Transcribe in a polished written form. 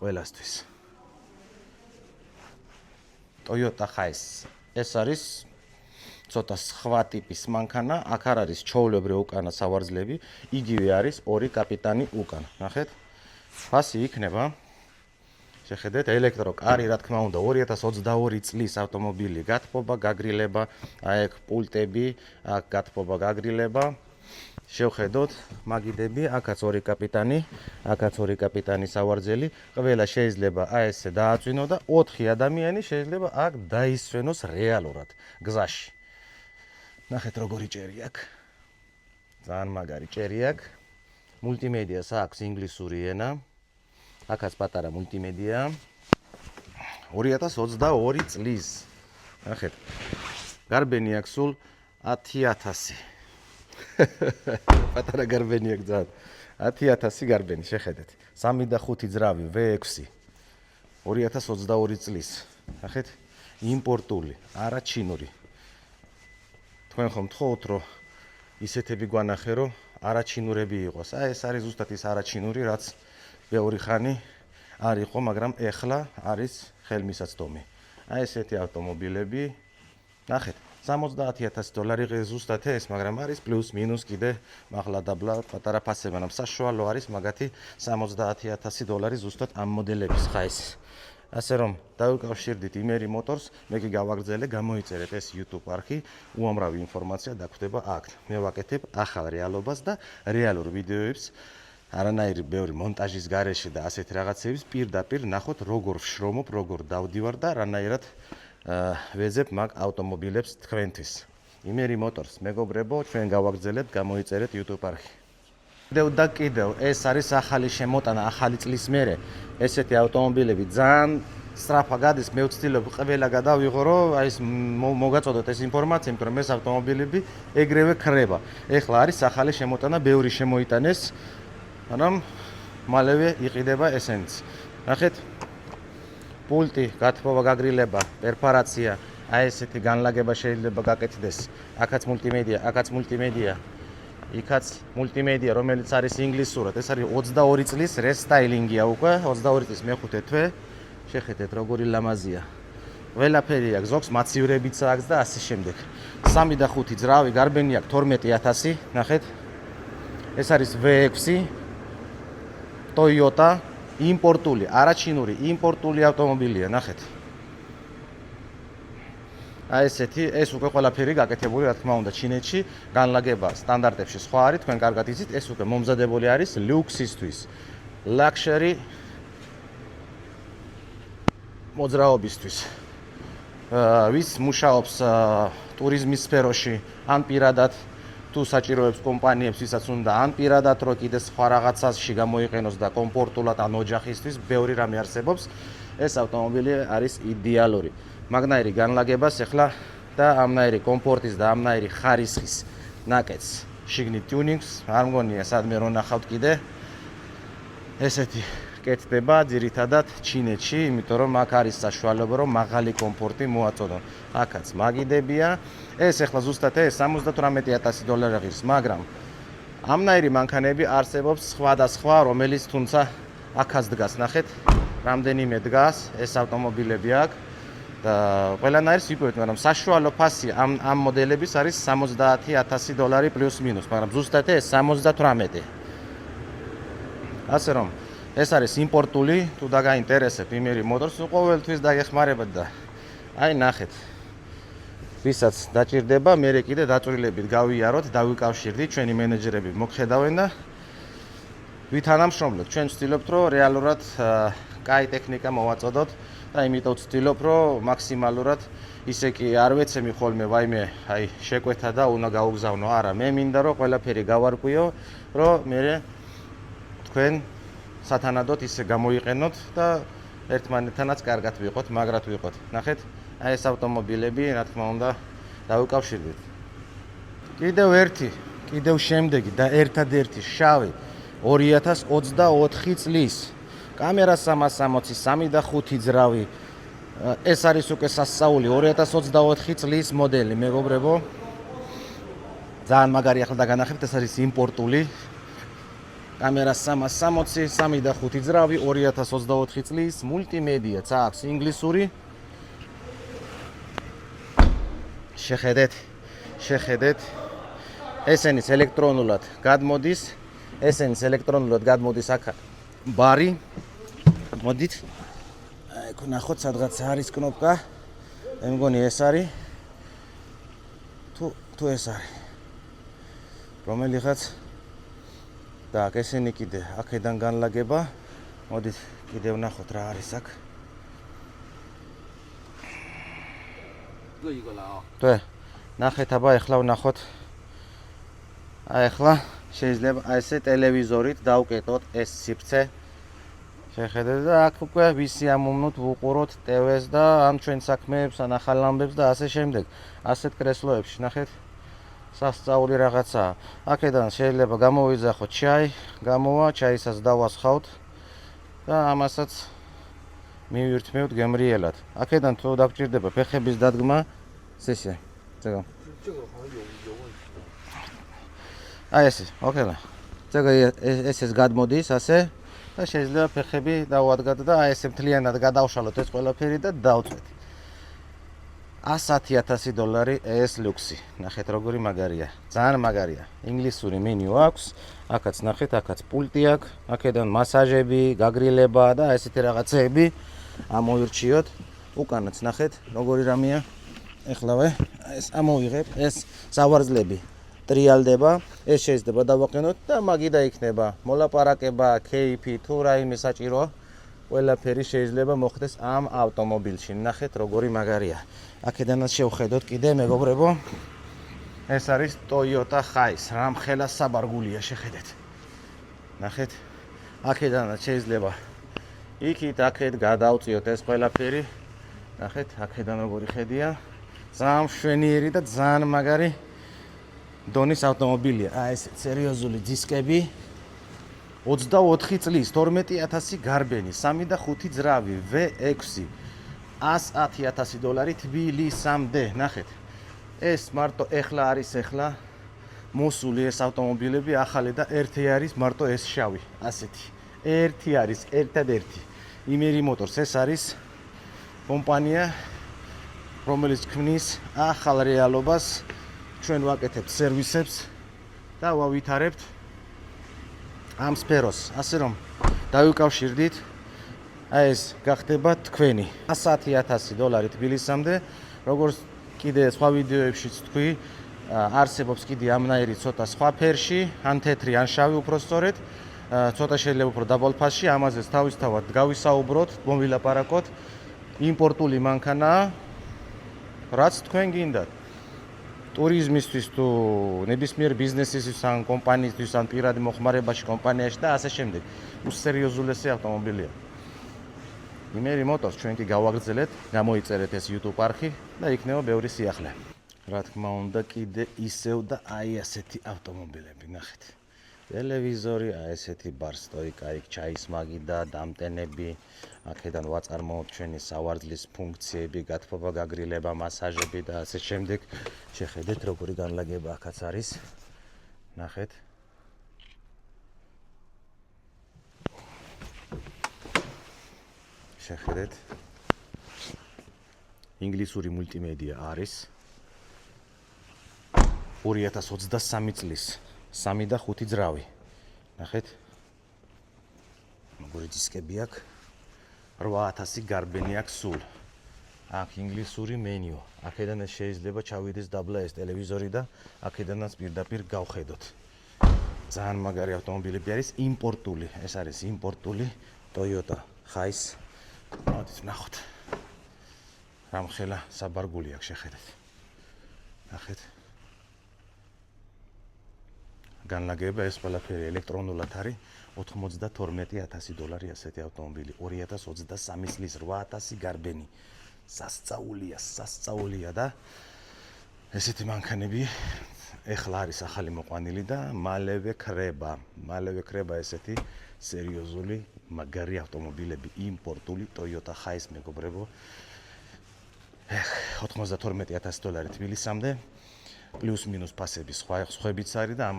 ყველასთვის. Toyota Hiace. ეს არის ცოტა სხვა ტიპის მანქანა, აქ არ არის ჩაოლებრი უკანა სავარძლები, იგივე არის ორი კაპიტანი უკან. ნახეთ? ფასი იქნება. შეხედეთ, ელექტროკარი, რა თქმა უნდა, 2022 წლის ავტომობილი, გათბობა, გაგრილება, აი ეგ პულტები, აქ გათბობა, გაგრილება. შევხედოთ, მაგიდები, აქაც ორი კაპიტანი, აქაც ორი კაპიტანი სავარძელი, ყველა შეიძლება აი ესე დააწვინო და 4 ადამიანი შეიძლება აქ დაისვენოს რეალურად გზაში. ნახეთ როგორი ჭერი აქ. ძალიან მაგარი ჭერი აქ. მულტიმედიას აქვს ინგლისური ენა. აქაც პატარა მულტიმედია. 2022 წლის. ნახეთ. გარბენი აქვს სულ 10000. პატარა გარბენი აქვს ძალიან. 10000 გარბენი შეხედეთ. 3 და 5 ძრავი V6. 2022 წლის. ნახეთ. იმპორტული, არა ჩინური. თქვენ ხომ თხოვთ რომ ისეთები გვანახე რომ არაჩინურები იყოს. აი ეს არის ზუსტად ის არაჩინური, რაც ბევრი ხანი არ იყო, მაგრამ ეხლა არის ხელმისაწვდომი. აი ესეთი ავტომობილები. ნახეთ, $70000 ზუსტად ეს, მაგრამ არის პლუს მინუს კიდე მაღლა დაბლა პატარა ფასები, მაგრამ საშუალო არის მაგათი $70000 ზუსტად ამ მოდელების ხაისი. ასე რომ დავიკავშირდით იმერი მოტორს, მე კი გავაგრძელე, გამოიწერეთ ეს YouTube არხი, უამრავი ინფორმაცია დაგვხვდება აქ. მე ვაკეთებ ახალ რეალობას და რეალურ ვიდეოებს, არანაირი ბევრი მონტაჟის გარეშე და ასეთი რაღაცების პირდაპირ ნახოთ, როგორ ვშრომობ, როგორ დავდივარ და რანაირად ვეძებ მაგ ავტომობილებს თქვენთვის. იმერი მოტორს, მეგობრებო, ჩვენ გავაგრძელებთ, გამოიწერეთ YouTube არხი. კიდევ ეს არის ახალი შემოტანა, ახალი წლის მერე. ესეთი ავტომობილები ძალიან სწრაფად გადის, მე ვცდილობ ყველა გადავიღო, რომ აი ეს მოგაწოდოთ ეს ინფორმაცია, იმიტომ რომ ეს ავტომობილები ეგრევე ქრება. ეხლა არის ახალი შემოტანა, ბევრი შემოიტანეს, მაგრამ მალევე იყიდება ესენიც. ნახეთ, პულტი, გათბობა, გაგრილება, პერფორაცია, აი ესეთი განლაგება შეიძლება გაკეთდეს. აქაც მულტიმედია, აქაც მულტიმედია. იქაც მულტიმედია, რომელიც არის ინგლისურად, ეს არის 22 წლის რესტაილინგია უკვე, 22 წლის მეხუთე თვე. შეხედეთ როგორი ლამაზია. ყველაფერი აქვს, ზოგს მაცივრებიც აქვს და ასე შემდეგ. 3 და 5 ძრავი, გარბენი აქვს 12000, ნახეთ. ეს არის V6 Toyota იმპორტული, არაჩინური, იმპორტული ავტომობილია, ნახეთ. აი ესეთი, ეს უკვე ყველაფერი გაკეთებული, რა თქმა უნდა, ჩინეთში, განლაგება სტანდარტებში სხვა არის, თქვენ კარგად იცით, ეს უკვე მომზადებული არის ლუქსისთვის, luxury მოძრაობისთვის. ვის მუშაობს ტურიზმის სფეროში, ან პირადად თუ საჭიროებს კომპანიებს, ვისაც უნდა, ან პირადად რო კიდე სხვა რაღაცაში გამოიყენოს და კომფორტულად ან ოჯახისთვის, ბევრი რამე არსებობს, ეს ავტომობილი არის იდეალური. მაგნაირი განლაგებას ეხლა და ამნაირი კომფორტის და ამნაირი ხარისხის ნაკეთს შიგნით ტიუნინგს არ მგონია სადმე რო ნახავთ კიდე ესეთი კეთდება ძირითადად ჩინეთში, იმიტომ რომ აქ არის საშუალება რომ მაღალი კომფორტი მოაწოდონ. აქაც მაგიდებია, ეს ეხლა ზუსტად ეს $78000 ღირს, მაგრამ ამნაირი მანქანები არსებობს სხვადასხვა, რომელიც თუმცა აქაც დგას, ნახეთ, რამდენიმე დგას ეს ავტომობილები აქ. და ყველანაირს ვიპოვეთ, მაგრამ საშუალო ფასი ამ მოდელების არის $70000 პლუს მინუს, მაგრამ ზუსტად ეს 78. ასე რომ ეს არის იმპორტული, თუ დაგაინტერესებთ იმერი მოტორს, ყოველთვის დაგეხმარებათ და აი ნახეთ. ვისაც დაჭირდება, მე კიდე დაწვრილებით გავიაროთ, დავიკავშირდით, ჩვენი მენეჯერები მოგხედავენ და ვითანამშრომლოთ. ჩვენ ვცდილობთ, რომ რეალურად კაი ტექნიკა მოვაწოდოთ. და იმიტომ ვცდილობ, რომ მაქსიმალურად ისე კი არ ვეცემი ხოლმე ვაიმე, აი შეკვეთა და უნდა გაუგზავნო. არა, მე მინდა რომ ყველაფერი გავარკვიო, რომ მე თქვენ სათანადოდ ისე გამოიყენოთ და ერთმანეთთანაც კარგად ვიყოთ, მაგრად ვიყოთ. ნახეთ, აი ეს ავტომობილები, რა თქმა უნდა, დავიკავშირდით. კიდევ შემდეგი და ერთადერთი შავი 2024 წლის კამერა 360, 3 და 5 ძრავი. ეს არის უკვე სასწაული 2024 წლის მოდელი, მეგობრებო. ძალიან მაგარი ახლა დაგანახებთ, ეს არის იმპორტული. კამერა 360, 3.5 ძრავი, 2024 წლის მულტიმედია, აქვს ინგლისური. შეხედეთ. ესენიც ელექტრონულად გადმოდის, აქ ბარი. მოდით. აი, ნახოთ, სადღაც არის კნოპკა. მე მგონი ეს არის. თუ ეს არის. რომელიღაც და ესენი კიდე აქედან განლაგება. მოდით კიდევ ნახოთ რა არის აქ. თუ ნახეთ, აბა ეხლა ვნახოთ. აი ეხლა შეიძლება ესე ტელევიზორით დავკეტოთ ეს სივრცე. შეხედეთ და აქ უკვე ვისი ამოვნოთ ვუყუროთ ტევეს და ამ ჩვენ საქმეებს, ან ახალ ამბებს და ასე შემდეგ. ასეთ კრესლოებში ნახეთ. სასწაული რაღაცაა. აქედან შეიძლება გამოვიძახოთ ჩაი, გამოვა, ჩაისაც დავასხავთ და ამასაც მივირთმევთ გემრიელად. აქედან თუ დაგჭირდება ფეხების დადგმა, ესე. აი ესე, ოკეი. ეს გადმოდის ასე და შეიძლება ფეხები დავადგათ და აი ესე მთლიანად გადავშალოთ ეს ყველაფერი და დავწვეთ. $110,000 ეს ლუქსი. ნახეთ როგორი მაგარია. ძალიან მაგარია. ინგლისური მენიუ აქვს. აქაც ნახეთ, აქაც პულტი აქვს. აქედან მასაჟები, გაგრილება და ესეთი რაღაცეები ამოირჩიოთ. უკანაც ნახეთ როგორი რამეა. ეხლავე ეს ამოვიღებ, ეს სავარძლები ტრიალდება, ეს შეიძლება დავაყენოთ და მაგიდა იქნება. მოლაპარაკება, кейფი, თუ რაიმე საჭიროა, ყველაფერი შეიძლება მოხდეს ამ ავტომობილში. ნახეთ როგორი მაგარია. აქედანაც შევხედოთ კიდე მეგობრებო. ეს არის Toyota Hiace. რამხელა საბარგულია, შეხედეთ. ნახეთ. აქედანაც შეიძლება იქით გადავწიოთ ეს ყველაფერი. ნახეთ, აქედან როგორი ხედია. ძალიან მშვენიერი და ძალიან მაგარი დონის ავტომობილია. აი ეს სერიოზული დისკები. 24 წლის, 12,000 გარბენი, 3 და 5 ძრავი, V6, $110,000 თბილისამდე. ნახეთ. ეს მარტო ეხლა არის მოსული ეს ავტომობილები ახალი და ერთი არის მარტო ეს შავი, ასეთი. ერთი არის, ერთადერთი. იმერი მოტორს ეს არის კომპანია, რომელიც ქმნის ახალ რეალობას. ჩვენ ვაკეთებთ სერვისებს და ვავითარებთ ამ სფეროს. ასე რომ დავიკავშირდით, აი ეს გახდება თქვენი $110,000 თბილისამდე. როგორც კიდე სხვა ვიდეოებშიც თქვი, არსებობს კიდე ამნაირი ცოტა სხვა ფერში, ან თეთრი, ან შავი უფრო სწორედ. ცოტა შეიძლება უფრო დაბალ ფასში, ამაზეც თავისთავად გავისაუბროთ, მომვილაპარაკოთ. იმპორტული მანქანაა, რაც თქვენ გინდათ. ტურიზმისთვის თუ ნებისმიერ ბიზნესისთვის, ან კომპანიისთვის, ან პირად მოხმარებაში კომპანიაში და ასე შემდეგ. უსერიოზულესი ავტომობილია. იმერი მოტორს ჩვენ კი გავაგრძელეთ, გამოიწერეთ ეს YouTube არხი და იქნება ბევრი სიახლე. რა თქმა უნდა, კიდე ისევ და აი ასეთი ავტომობილები, ნახეთ. ტელევიზორი, აი ესეთი ბარსტოიკა, იქ ჩაის მაგი და დამტენები. აქედან ვაწარმოოთ ჩვენი სავარძლის ფუნქციები, გათბობა, გაგრილება, მასაჟები და ასე შემდეგ. შეხედეთ როგორი განლაგება აქაც არის. ნახეთ. შეხედეთ. ინგლისური მულტიმედია არის. 2023 წლის 3 და 5 ძრავი. ნახეთ. როგორი დისკები აქვს. 8,000 გარბენი აქვს სულ. აქ ინგლისური მენიუ. აქედან შეიძლება ჩავიდეს დაბლა ეს ტელევიზორი და აქედანაც პირდაპირ გავხედოთ. ძალიან მაგარი ავტომობილები არის, იმპორტული. ეს არის იმპორტული Toyota Hiace. მოდით ნახოთ. რამხელა საბარგული აქვს, შეხედეთ. ნახეთ. განლაგება ეს ყველაფერი ელექტრონულად არის. $92,000 ასეთი ავტომობილი. 2023 წლის 8,000 გარბენი. სასწაულია და ესეთი მანქანები ეხლა არის ახალი მოყვანილი და მალევე ქრება ესეთი სერიოზული მაგარი ავტომობილები, იმპორტული Toyota Hiace მეგობრებო. $92,000 თბილისამდე. პლუს მინუს ფასების სხვებიც არის და